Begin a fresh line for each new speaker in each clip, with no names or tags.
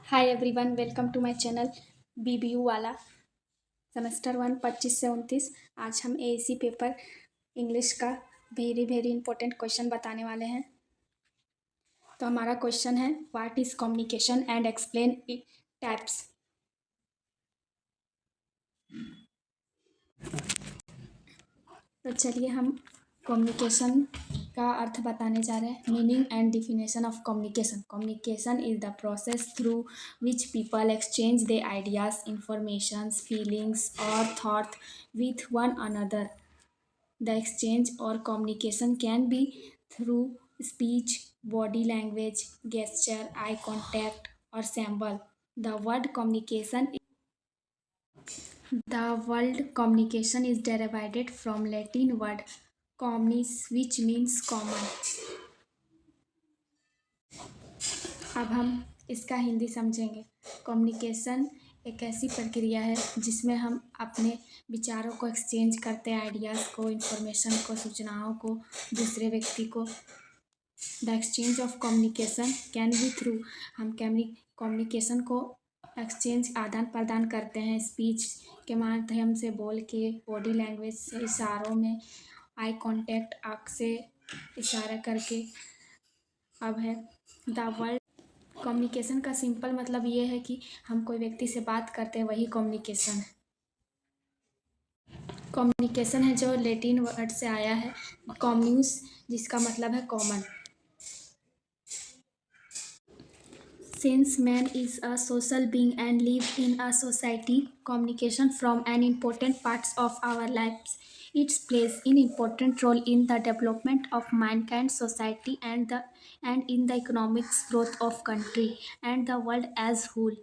Hi everyone, welcome to my channel BBU वाला। Semester 1 25 से 29। आज हम एएसी पेपर इंग्लिश का वेरी वेरी इंपॉर्टेंट क्वेश्चन बताने वाले हैं। तो हमारा क्वेश्चन है, what is communication and explain it types. तो चलिए हम कम्युनिकेशन का अर्थ बताने जा रहे हैं। Meaning and definition of communication. Communication is the process through which people exchange they ideas, informations, feelings और thought with one another. The exchange or communication can be through speech, body language, gesture, eye contact, or symbol. The word communication The word communication is derived from Latin word communis, which means common. अब हम इसका हिंदी समझेंगे। Communication एक ऐसी प्रक्रिया है जिसमें हम अपने विचारों को एक्सचेंज करते हैं, आइडियाज़ को, इंफॉर्मेशन को, सूचनाओं को दूसरे व्यक्ति को। The exchange of communication can be through, हम कम्युनिकेशन को एक्सचेंज आदान प्रदान करते हैं स्पीच के माध्यम से, बोल के, बॉडी लैंग्वेज से, इशारों में, आई कांटेक्ट, आँख से इशारा करके। अब है द वर्ड कम्युनिकेशन का सिंपल मतलब ये है कि हम कोई व्यक्ति से बात करते हैं, वही कम्युनिकेशन है। कम्युनिकेशन है जो लैटिन वर्ड से आया है कम्यूस, जिसका मतलब है common. Since man is a social being and live in a society, communication from an important parts of our lives. It plays an important role in the development of mankind, society, and in the economic growth of country and the world as whole.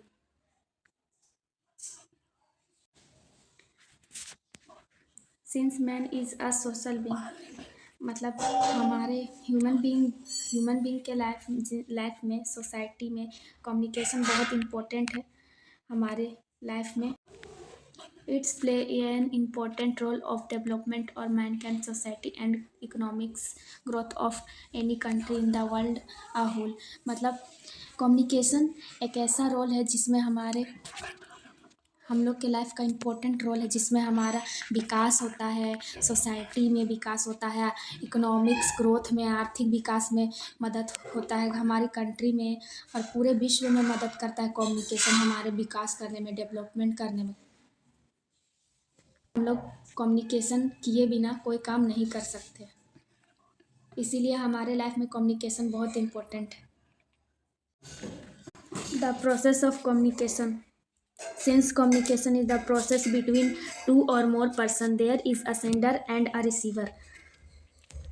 Since man is a social being, मतलब हमारे human being के life में, society में communication बहुत important है हमारे life में। It's play an important role of development और mankind society and economics growth of any country in the world a whole. मतलब कम्युनिकेशन एक ऐसा रोल है जिसमें हम लोग के लाइफ का इम्पोर्टेंट रोल है, जिसमें हमारा विकास होता है, सोसाइटी में विकास होता है, इकोनॉमिक्स ग्रोथ में, आर्थिक विकास में मदद होता है हमारी कंट्री में, और पूरे विश्व में मदद करता है कम्युनिकेशन हमारे विकास करने में, डेवलपमेंट करने में। हम लोग कम्युनिकेशन किए बिना कोई काम नहीं कर सकते, इसीलिए हमारे लाइफ में कम्युनिकेशन बहुत इम्पोर्टेंट है। The process of communication. Since communication is the process between two or more person, there is a sender and a receiver.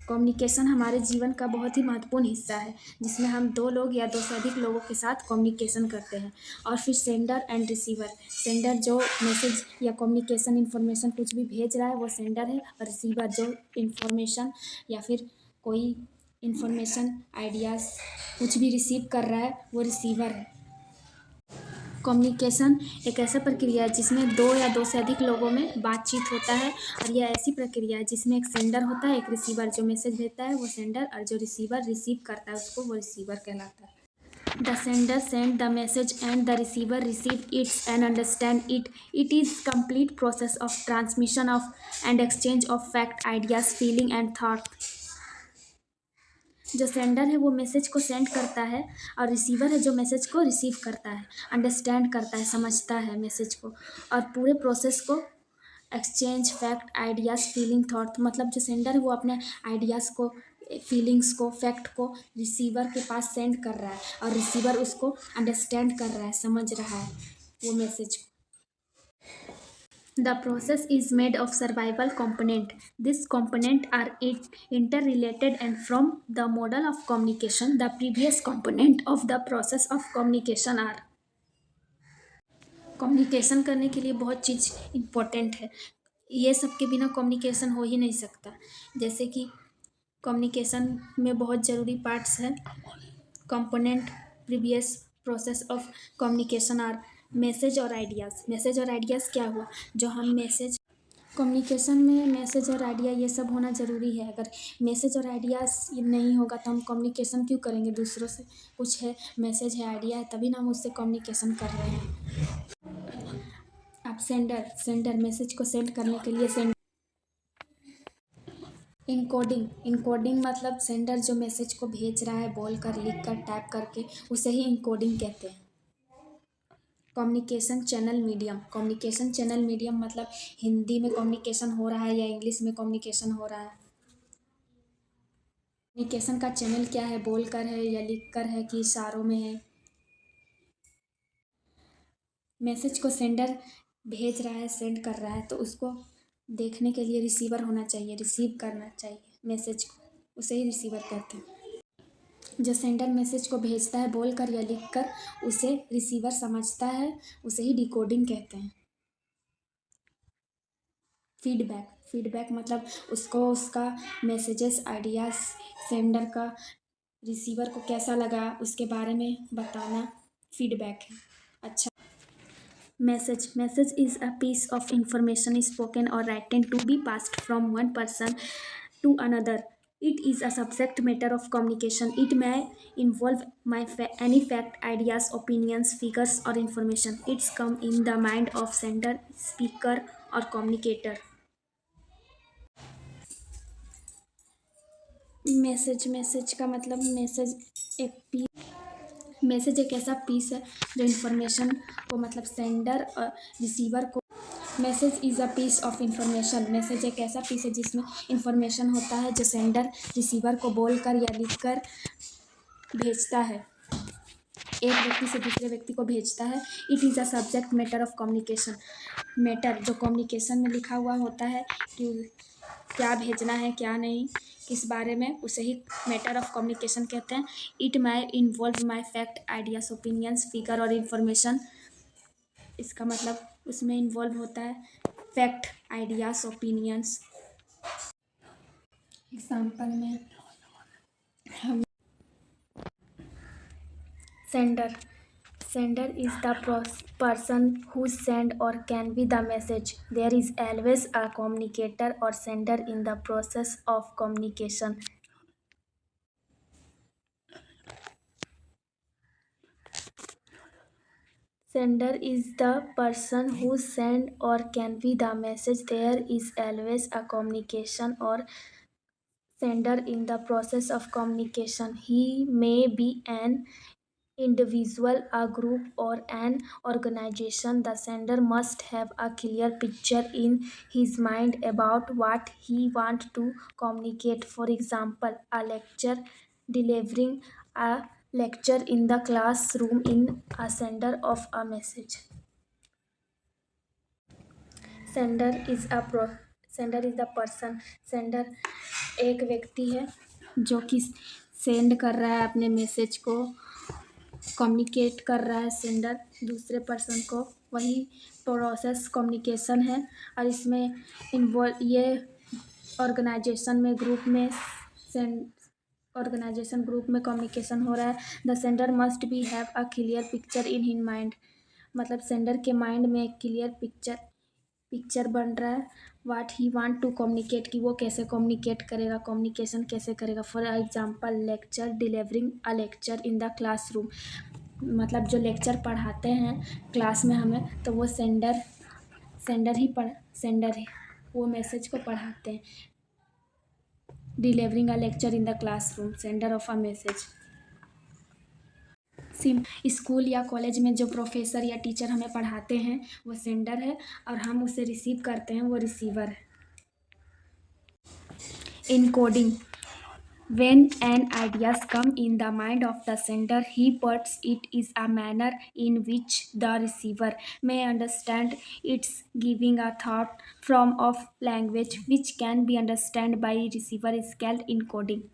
Communication हमारे जीवन का बहुत ही महत्वपूर्ण हिस्सा है, जिसमें हम दो लोग या दो से अधिक लोगों के साथ कम्युनिकेशन करते हैं। और फिर सेंडर एंड रिसीवर. सेंडर जो मैसेज या कम्युनिकेशन इन्फॉर्मेशन कुछ भी भेज रहा है वो सेंडर है, और रिसीवर जो इन्फॉर्मेशन या फिर कोई इन्फॉर्मेशन, आइडियाज़ कुछ भी रिसीव कर रहा है वो रिसीवर है। कम्युनिकेशन एक ऐसा प्रक्रिया है जिसमें दो या दो से अधिक लोगों में बातचीत होता है, और यह ऐसी प्रक्रिया है जिसमें एक सेंडर होता है, एक रिसीवर। जो मैसेज भेजता है वो सेंडर, और जो रिसीवर रिसीव करता है उसको वो रिसीवर कहलाता है। The sender send the message and the receiver receive it and understand it. It is complete process of transmission of and exchange of fact, ideas, feeling and thought. जो sender है वो message को send करता है, और receiver है जो message को रिसीव करता है, अंडरस्टैंड करता है, समझता है मैसेज को, और पूरे प्रोसेस को exchange fact, ideas, feeling, thought. मतलब जो सेंडर है वो अपने आइडियाज़ को, फीलिंग्स को, फैक्ट को रिसीवर के पास सेंड कर रहा है, और रिसीवर उसको अंडरस्टैंड कर रहा है, समझ रहा है वो मैसेज को। The process is made of survival component. These components are interrelated, and from the model of communication, the previous component of the process of communication are. Communication करने के लिए बहुत चीज़ इम्पोर्टेंट है, ये सब के बिना कम्युनिकेशन हो ही नहीं सकता। जैसे कि कम्युनिकेशन में बहुत ज़रूरी पार्ट्स हैं। Component previous process of communication are message और आइडियाज़। मैसेज और आइडियाज़ क्या हुआ, जो हम मैसेज कम्युनिकेशन में मैसेज और आइडिया ये सब होना ज़रूरी है। अगर मैसेज और आइडियाज़ ये नहीं होगा तो हम कम्युनिकेशन क्यों करेंगे दूसरों से। कुछ है, मैसेज है, आइडिया है, तभी ना हम उससे कम्युनिकेशन कर रहे हैं। अब सेंडर मैसेज को सेंड करने के लिए इनकोडिंग मतलब सेंडर जो मैसेज को भेज रहा है बोल कर, लिख कर, टाइप करके, उसे ही इनकोडिंग कहते हैं। कम्युनिकेशन चैनल मीडियम मतलब हिंदी में कम्युनिकेशन हो रहा है या इंग्लिश में कम्युनिकेशन हो रहा है। कम्युनिकेशन का चैनल क्या है, बोल कर है या लिख कर है कि इशारों में है। मैसेज को सेंडर भेज रहा है, सेंड कर रहा है, तो उसको देखने के लिए रिसीवर होना चाहिए, रिसीव करना चाहिए मैसेज को, उसे ही रिसीवर कहते हैं। जो सेंडर मैसेज को भेजता है बोल कर या लिख कर, उसे रिसीवर समझता है, उसे ही डिकोडिंग कहते हैं। फीडबैक मतलब उसको उसका मैसेजेस आइडियाज़ सेंडर का रिसीवर को कैसा लगा उसके बारे में बताना फीडबैक है। अच्छा, message is a piece of information spoken और written to be passed from one person to another. It is a subject matter of communication. It may involve any fact, ideas, opinions, figures, or information. It's come in the mind of sender, speaker, or communicator. Message का मतलब message एक ऐसा piece है जो information को मतलब sender और receiver को message is a piece of information. Message एक ऐसा पीस है जिसमें इंफॉर्मेशन होता है जो सेंडर रिसीवर को बोल कर या लिख कर भेजता है, एक व्यक्ति से दूसरे व्यक्ति को भेजता है. It is a subject matter of communication. Matter जो कम्युनिकेशन में लिखा हुआ होता है कि क्या भेजना है क्या नहीं, किस बारे में, उसे ही मैटर ऑफ कम्युनिकेशन कहते हैं. It my involve my fact, ideas, opinions, figure और इन्फॉर्मेशन. इसका मतलब उसमें इन्वॉल्व होता है फैक्ट, आइडियाज, ओपिनियंस. एग्जाम्पल में हम Sender is the person who send or can be the message. There is always a communicator or sender in the process of communication. Sender is the person who send or can be the message. There is always a communication or sender in the process of communication. He may be an individual, a group, or an organization. The sender must have a clear picture in his mind about what he wants to communicate. For example, a lecturer delivering a lecture in the classroom in a sender of a message. Sender is the person. Sender एक व्यक्ति है जो कि send कर रहा है अपने message को, कम्युनिकेट कर रहा है सेंडर दूसरे पर्सन को, वही प्रोसेस कम्युनिकेशन है. और इसमें ये ऑर्गेनाइजेशन ग्रुप में कम्युनिकेशन हो रहा है. The sender must be have a clear picture in his mind. मतलब सेंडर के माइंड में एक क्लियर पिक्चर बन रहा है वाट ही वांट टू कम्युनिकेट, कि वो कैसे कम्युनिकेट करेगा, कम्युनिकेशन कैसे करेगा. For example, lecture delivering a lecture in the classroom. मतलब जो लेक्चर पढ़ाते हैं क्लास में हमें, तो वो सेंडर ही वो मैसेज को पढ़ाते हैं. Delivering a lecture in the classroom, sender of a message. School या कॉलेज में जो प्रोफेसर या टीचर हमें पढ़ाते हैं वो सेंडर है, और हम उसे रिसीव करते हैं, वो रिसीवर है. Encoding. When an idea comes in the mind of the sender, he puts it in a manner in which the receiver may understand. It's giving a thought form of language which can be understood by receiver is called encoding.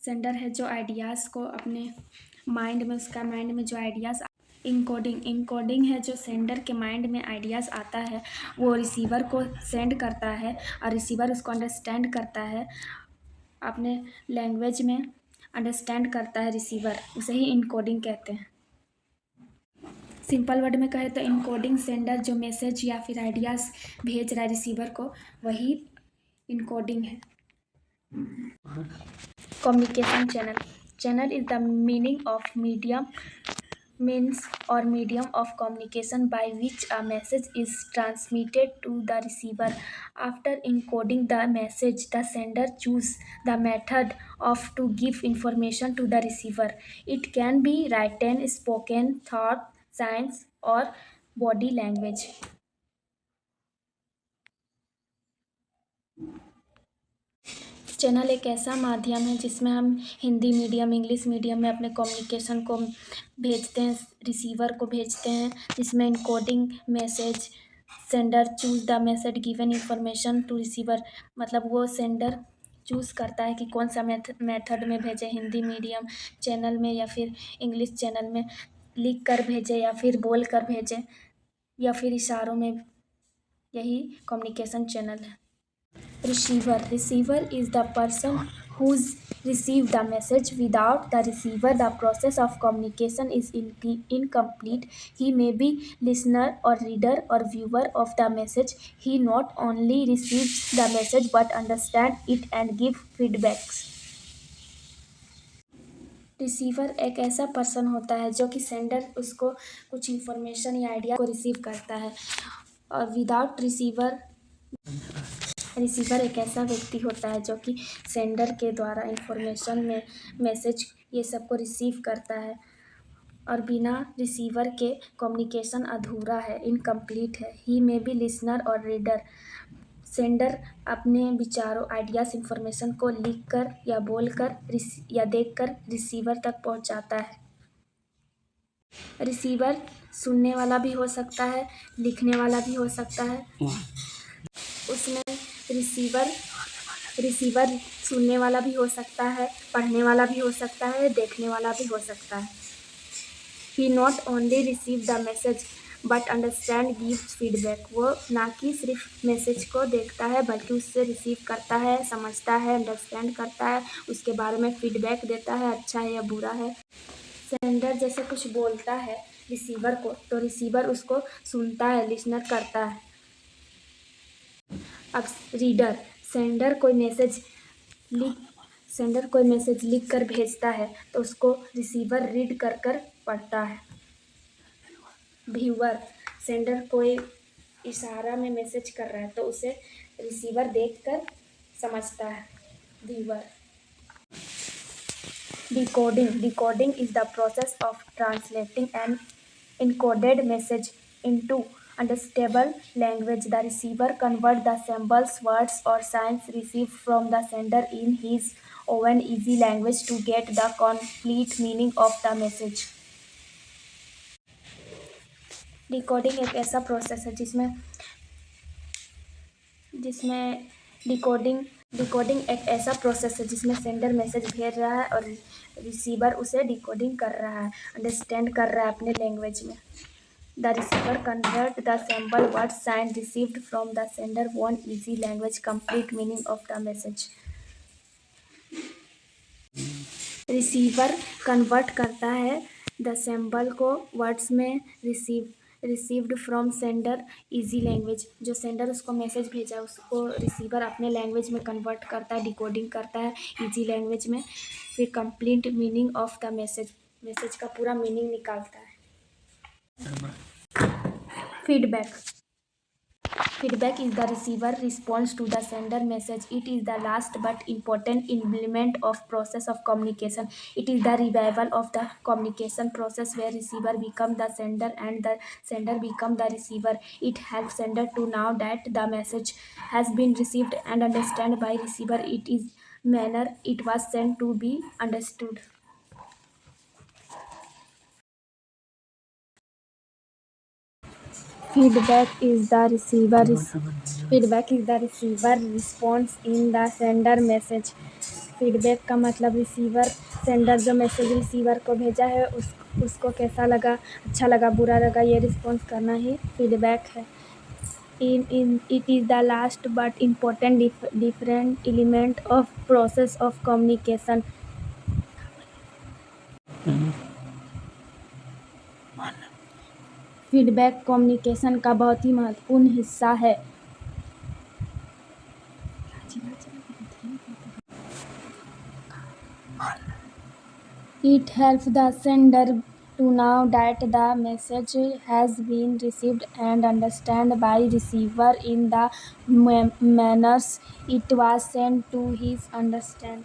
Sender है जो ideas को अपने mind में जो ideas. Encoding है जो sender के mind में आइडियाज़ आता है, वो रिसीवर को सेंड करता है, और रिसीवर उसको अंडरस्टैंड करता है, अपने लैंग्वेज में अंडरस्टैंड करता है रिसीवर, उसे ही इनकोडिंग कहते हैं. सिंपल वर्ड में कहे तो इनकोडिंग सेंडर जो मैसेज या फिर आइडियाज़ भेज रहा है रिसीवर को, वही इनकोडिंग है। Communication channel. Channel is the meaning of medium means or medium of communication by which a message is transmitted to the receiver. After encoding the message, the sender chooses the method of to give information to the receiver. It can be written, spoken, thought, signs, or body language. Channel एक ऐसा माध्यम है जिसमें हम Hindi medium English medium में अपने communication को भेजते हैं, रिसीवर को भेजते हैं, जिसमें encoding message sender choose the message given information to receiver, मतलब वो सेंडर चूज़ करता है कि कौन सा मेथड में भेजे, हिंदी मीडियम चैनल में या फिर इंग्लिश चैनल में लिख कर भेजे या फिर बोल कर भेजे या फिर इशारों में। यही कम्युनिकेशन चैनल है। Receiver is the person who's received the message. Without the receiver, the process of communication is incomplete. He may be listener or reader or viewer of the message. He not only receives the message but understand it and give feedbacks. Receiver एक ऐसा person होता है जो कि sender उसको कुछ information या idea को रिसीव करता है, और विदाउट रिसीवर एक ऐसा व्यक्ति होता है जो कि सेंडर के द्वारा इंफॉर्मेशन में मैसेज ये सब को रिसीव करता है, और बिना रिसीवर के कम्युनिकेशन अधूरा है, इनकम्प्लीट है। ही में बी लिसनर और रीडर। सेंडर अपने विचारों आइडियाज इंफॉर्मेशन को लिखकर या बोलकर या देखकर रिसीवर तक पहुंचाता है। रिसीवर सुनने वाला भी हो सकता है, लिखने वाला भी हो सकता है। उसमें रिसीवर सुनने वाला भी हो सकता है, पढ़ने वाला भी हो सकता है, देखने वाला भी हो सकता है। He not only receive the message but understand gives feedback. वो ना कि सिर्फ मैसेज को देखता है बल्कि उससे रिसीव करता है, समझता है, अंडरस्टैंड करता है, उसके बारे में फीडबैक देता है, अच्छा है या बुरा है। सेंडर जैसे कुछ बोलता है रिसीवर को तो रिसीवर उसको सुनता है, लिसनर करता है। अब रीडर, सेंडर कोई मैसेज लिख कर भेजता है तो उसको रिसीवर रीड कर कर पढ़ता है। व्यूअर, सेंडर कोई इशारा में मैसेज कर रहा है तो उसे रिसीवर देख कर समझता है। Viewer. Decoding is the process of translating an encoded message into understandable language. The receiver converts the symbols, words, or signs received from the sender in his own easy language to get the complete meaning of the message. Decoding एक ऐसा process है जिसमें decoding एक ऐसा process है जिसमें sender message भेज रहा है और रिसीवर उसे डिकोडिंग कर रहा है, अंडरस्टैंड कर रहा है अपने लैंग्वेज में। The receiver convert the symbol word sign received from the sender one easy language complete meaning of the message. Receiver convert करता है द सिंबल को वर्ड्स में received from sender easy language. जो सेंडर उसको message भेजा उसको receiver अपने language में कन्वर्ट करता है, डिकोडिंग करता है इजी लैंग्वेज में, फिर complete meaning of the message का पूरा मीनिंग निकालता है। Feedback is the receiver response to the sender message. It is the last but important element of process of communication. It is the revival of the communication process where receiver become the sender and the sender become the receiver. It helps sender to know that the message has been received and understand by receiver. It is manner it was sent to be understood. Feedback is the receiver response in the sender message. Feedback का मतलब sender जो message receiver को भेजा है उसको कैसा लगा, अच्छा लगा, बुरा लगा, ये रिस्पॉन्स करना ही फीडबैक है। It is the last but important different element of process of communication. Feedback communication का बहुत ही महत्वपूर्ण हिस्सा है। It helps the sender to know that the message has been received and understood by receiver in the manner it was sent to his understand.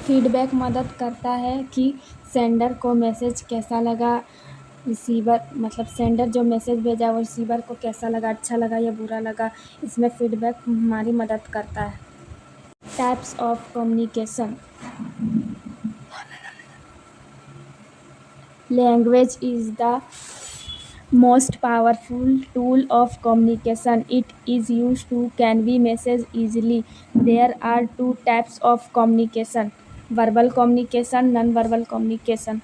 Feedback मदद करता है कि sender को मैसेज कैसा लगा, रिसीवर मतलब सेंडर जो मैसेज भेजा वो रिसीवर को कैसा लगा, अच्छा लगा या बुरा लगा, इसमें फीडबैक हमारी मदद करता है। Types of communication. Language is the most powerful tool of communication. It is used to convey message easily. There are two types of communication: verbal communication, non-verbal communication.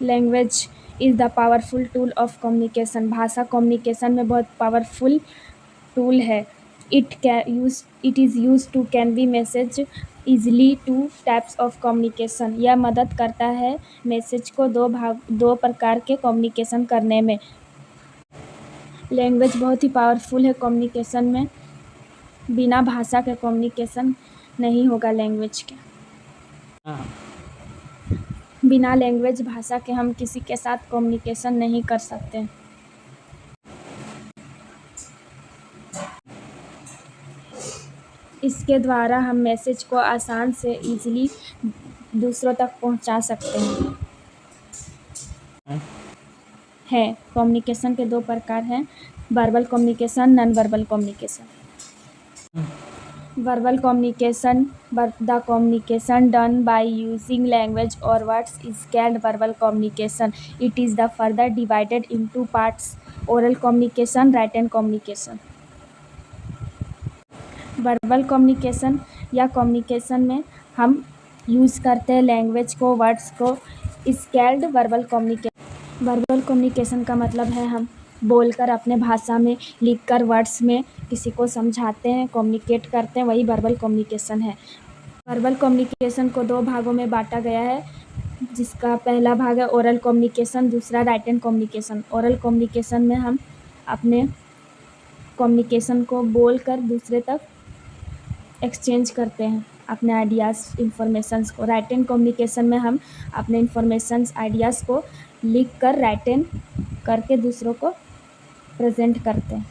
Language is the powerful tool of communication. भाषा communication में बहुत powerful tool है. It is used to convey message easily. Two types of communication. यह मदद करता है message को दो प्रकार के कम्युनिकेशन करने में। लैंग्वेज बहुत ही पावरफुल है कम्युनिकेशन में। बिना भाषा के कम्युनिकेशन नहीं होगा लैंग्वेज के। बिना लैंग्वेज भाषा के हम किसी के साथ कम्युनिकेशन नहीं कर सकते। इसके द्वारा हम मैसेज को आसान से इजीली दूसरों तक पहुंचा सकते हैं। कम्युनिकेशन के दो प्रकार हैं: verbal communication, non verbal communication. Verbal communication, the communication done by using language or words is called verbal communication. It is the further divided into parts: oral communication, written communication. Verbal communication या communication में हम use करते हैं language को, words को, is called verbal communication. Verbal communication का मतलब है हम बोलकर, अपने भाषा में, लिखकर, वर्ड्स में किसी को समझाते हैं, कम्युनिकेट करते हैं, वही वर्बल कम्युनिकेशन है। वर्बल कम्युनिकेशन को दो भागों में बांटा गया है, जिसका पहला भाग है ओरल कम्युनिकेशन, दूसरा राइटन कम्युनिकेशन। ओरल कम्युनिकेशन में हम अपने कम्युनिकेशन को बोलकर दूसरे तक एक्सचेंज करते हैं अपने आइडियाज़, इन्फॉर्मेशंस को। राइटन कम्युनिकेशन में हम अपने इन्फॉर्मेशंस, आइडियाज़ को लिख कर राइटन करके दूसरों को प्रेजेंट करते हैं।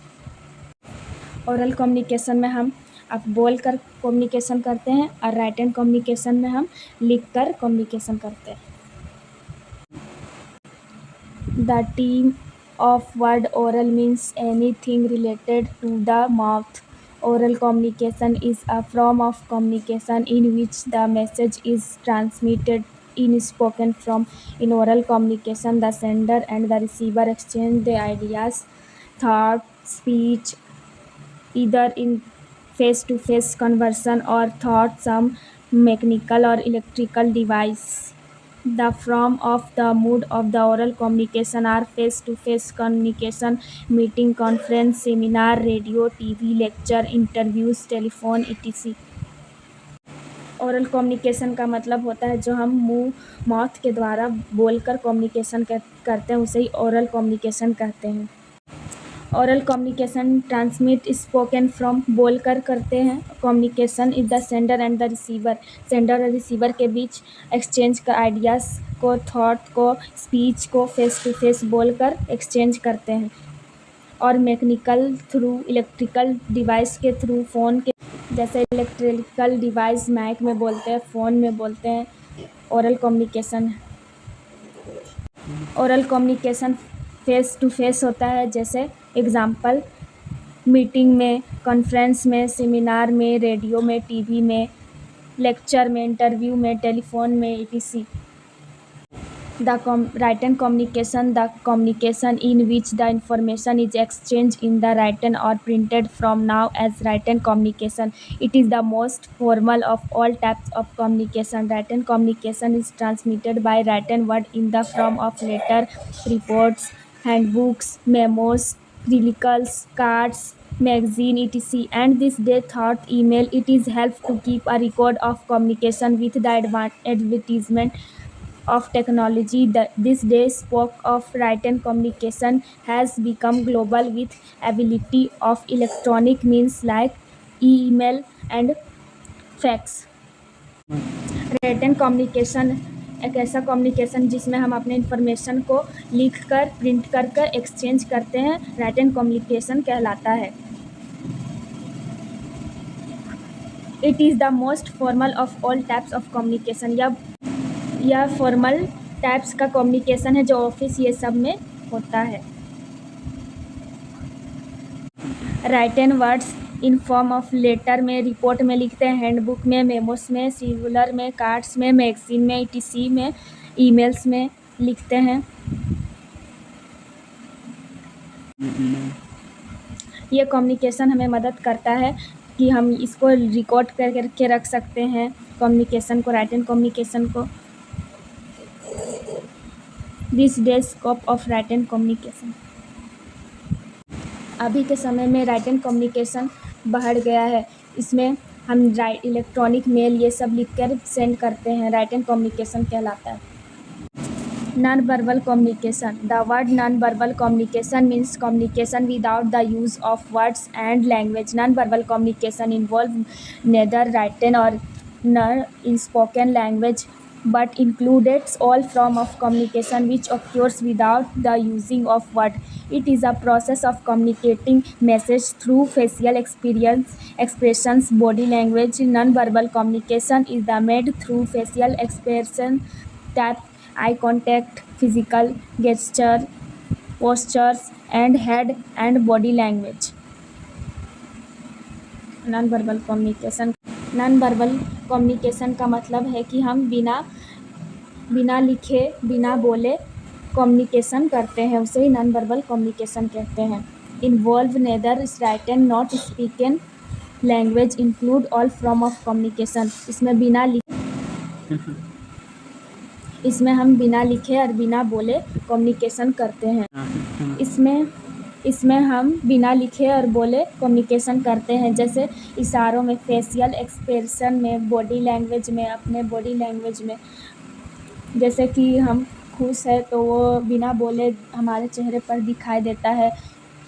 ओरल कम्युनिकेशन में हम अब बोल कर कम्युनिकेशन करते हैं और राइटन कम्युनिकेशन में हम लिख कर कम्युनिकेशन करते हैं। The team of word oral means anything related to the mouth. Oral communication is a form of communication in which the message is transmitted in spoken form. In oral communication, the sender and the receiver exchange their ideas, thought, speech, either in face-to-face conversation or through some mechanical or electrical device. The form of the mode of the oral communication are face-to-face communication, meeting, conference, seminar, radio, TV, lecture, interviews, telephone, etc. Oral communication का मतलब होता है जो हम mouth के द्वारा बोलकर communication करते हैं, उसे ही ओरल कम्युनिकेशन कहते हैं। Oral communication transmit spoken from बोलकर करते हैं। Communication is the sender and the receiver, sender और रिसीवर के बीच एक्सचेंज का आइडियाज़ को, थॉट को, स्पीच को फेस टू फेस बोलकर एक्सचेंज करते हैं। और मैकेनिकल थ्रू, इलेक्ट्रिकल डिवाइस के थ्रू, फ़ोन के जैसे इलेक्ट्रिकल डिवाइस माइक में बोलते हैं, फ़ोन में बोलते हैं, ओरल कम्युनिकेशन है। Oral communication face to face होता है, जैसे एग्ज़ाम्पल मीटिंग में, कॉन्फ्रेंस में, सेमिनार में, रेडियो में, टीवी में, लेक्चर में, इंटरव्यू में, टेलीफोन में, etc. The written communication, the communication in which the information is exchanged in the written or printed form, now as written communication. It is the most formal of all types of communication. Written communication is transmitted by written word in the form of letter, reports, handbooks, memos, chronicles, cards, magazine, etc. And this day thought email. It is helpful to keep a record of communication with the advertisement of technology, this day spoke of written communication has become global with ability of electronic means like email and fax. Written communication एक ऐसा communication जिसमें हम अपने information को लिख कर print कर कर एक्सचेंज करते हैं, रिटन कम्युनिकेशन कहलाता है। It is the most formal of all types of communication. यह फॉर्मल टाइप्स का कम्युनिकेशन है जो ऑफिस ये सब में होता है। Written words in form of letter में, रिपोर्ट में लिखते हैं, हैंडबुक में, मेमोस में, सर्कुलर में, कार्ड्स में, मैगजीन में, ईटीसी में, ईमेल्स में लिखते हैं। ये कम्युनिकेशन हमें मदद करता है कि हम इसको रिकॉर्ड करके रख सकते हैं कम्युनिकेशन को, राइटन कम्युनिकेशन को। This day scope of written communication. अभी के समय में राइटन कम्युनिकेशन बढ़ गया है। इसमें हम इलेक्ट्रॉनिक मेल ये सब लिखकर सेंड करते हैं, राइटन कम्युनिकेशन कहलाता है। Non verbal communication. The word non verbal communication means communication without the use of words and language. Non verbal communication involve neither written और nor in spoken language but includes all form of communication which occurs without the using of word. It is a process of communicating message through facial expressions, body language. Non-verbal communication is made through facial expression, tap, eye contact, physical gesture, postures, and head and body language. Non-verbal communication। Non verbal communication का मतलब है कि हम बिना लिखे बिना बोले communication करते हैं, उसे ही नॉन वर्बल कम्युनिकेशन कहते हैं। Involve neither written not spoken language, include all form of communication. इसमें हम बिना लिखे और बिना बोले कम्युनिकेशन करते हैं। इसमें हम बिना लिखे और बोले कम्युनिकेशन करते हैं, जैसे इशारों में, फेशियल एक्सप्रेशन में, बॉडी लैंग्वेज में, अपने बॉडी लैंग्वेज में। जैसे कि हम खुश है तो वो बिना बोले हमारे चेहरे पर दिखाई देता है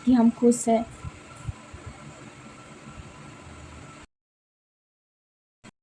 कि हम खुश हैं।